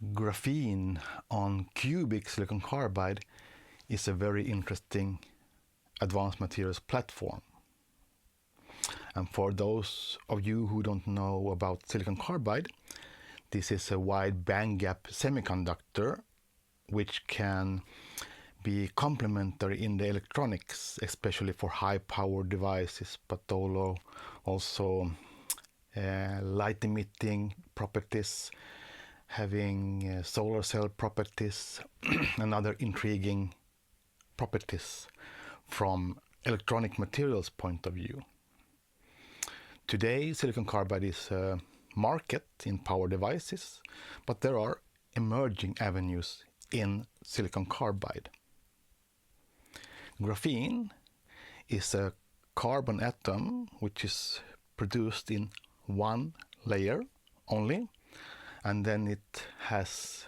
Graphene on cubic silicon carbide is a very interesting advanced materials platform. And for those of you who don't know about silicon carbide, this is a wide bandgap semiconductor which can be complementary in the electronics, especially for high power devices, but also light emitting properties, having solar cell properties and other intriguing properties from electronic materials point of view. Today, silicon carbide is a market in power devices, but there are emerging avenues in silicon carbide. Graphene is a carbon atom which is produced in one layer only, and then it has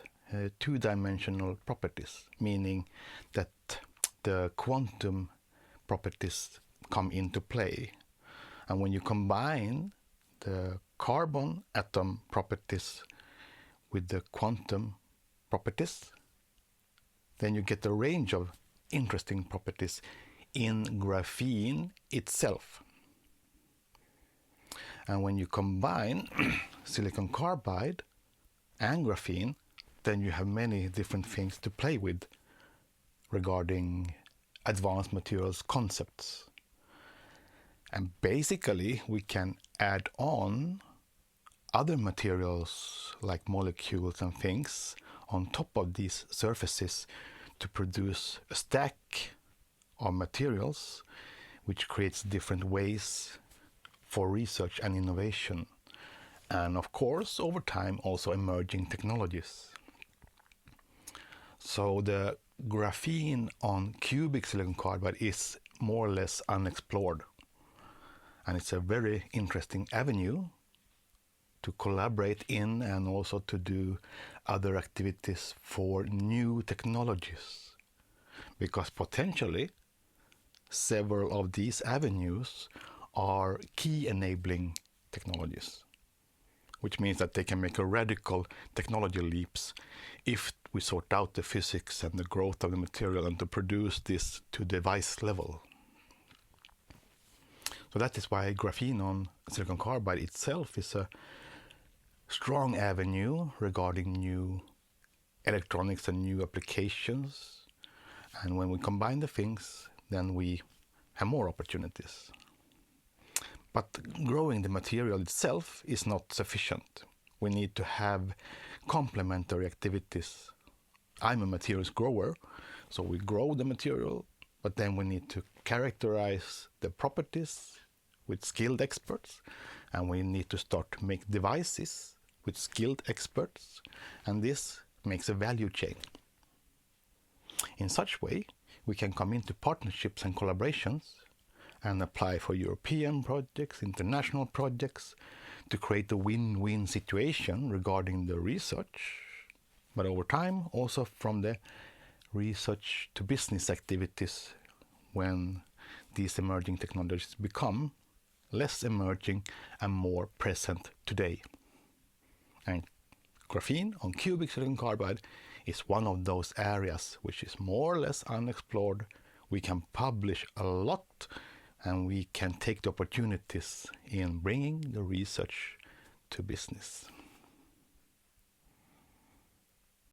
two-dimensional properties, meaning that the quantum properties come into play. And when you combine the carbon atom properties with the quantum properties, then you get a range of interesting properties in graphene itself. And when you combine silicon carbide and graphene, then you have many different things to play with regarding advanced materials concepts. And basically, we can add on other materials like molecules and things on top of these surfaces to produce a stack of materials which creates different ways for research and innovation, and of course over time also emerging technologies. So the graphene on cubic silicon carbide is more or less unexplored, and it's a very interesting avenue to collaborate in and also to do other activities for new technologies, because potentially several of these avenues are key enabling technologies, which means that they can make a radical technology leaps if we sort out the physics and the growth of the material and to produce this to device level. So that is why graphene on silicon carbide itself is a strong avenue regarding new electronics and new applications. And when we combine the things, then we have more opportunities. But growing the material itself is not sufficient. We need to have complementary activities. I'm a materials grower, so we grow the material, but then we need to characterize the properties with skilled experts, and we need to start to make devices with skilled experts, and this makes a value chain. In such way, we can come into partnerships and collaborations and apply for European projects, international projects, to create a win-win situation regarding the research, but over time also from the research to business activities when these emerging technologies become less emerging and more present today. And graphene on cubic silicon carbide is one of those areas which is more or less unexplored. We can publish a lot, and we can take the opportunities in bringing the research to business.